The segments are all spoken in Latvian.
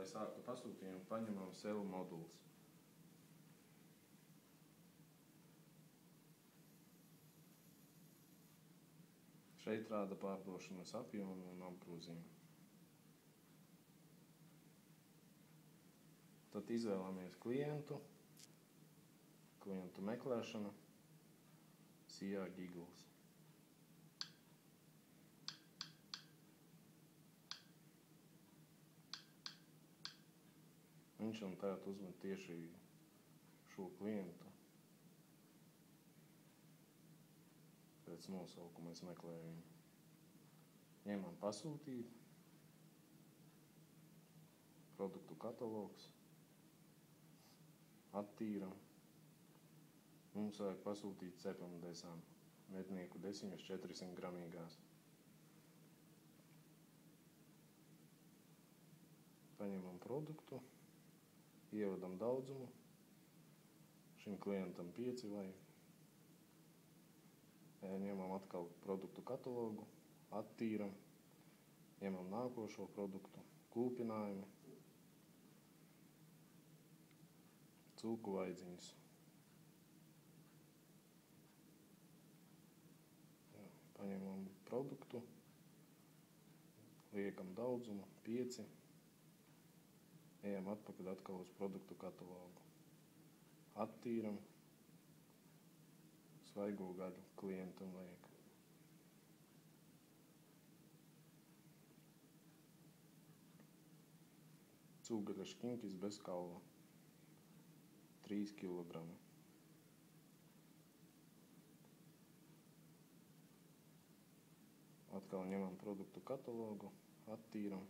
lai sāktu pasūtījumu, paņemam sev moduls. Šeit rāda pārdošanas apjomu un apgrozījumu. Tad izvēlamies klientu meklēšana, Sijā Gigls. Viņš un tagad uzmet tieši šo klientu. Pēc nosaukuma es meklēju viņu. Ņemam pasūtīt, produktu katalogs, attīram. Mums vajag pasūtīt cepamdesām, mednieku desiņas 400 gramīgās. Paņemam produktu, ievadam daudzumu, šim klientam 5 vajag. Ņemam atkal produktu katalogu, attīram, ņemam nākošo produktu, kūpinājumi, cūku vaidziņas. Paņemam produktu, liekam daudzumu, 5, ejam atpakaļ atkal uz produktu katalogu, attīram, svaigo gaļu klientam vajag. Cūgaļas škinkis bez kaula, 3 kilogrami. Atkal ņemam produktu katalogu, attīram,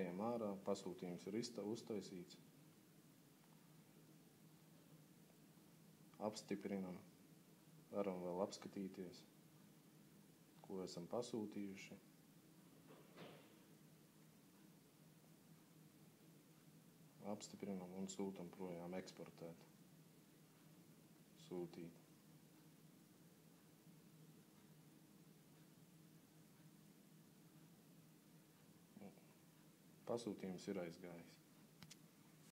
ejam ārā, pasūtījums ir uztaisīts. Apstiprinam, varam vēl apskatīties, ko esam pasūtījuši. Apstiprinam un sūtam projām eksportēt, sūtīt. Pasūtījums ir aizgājis.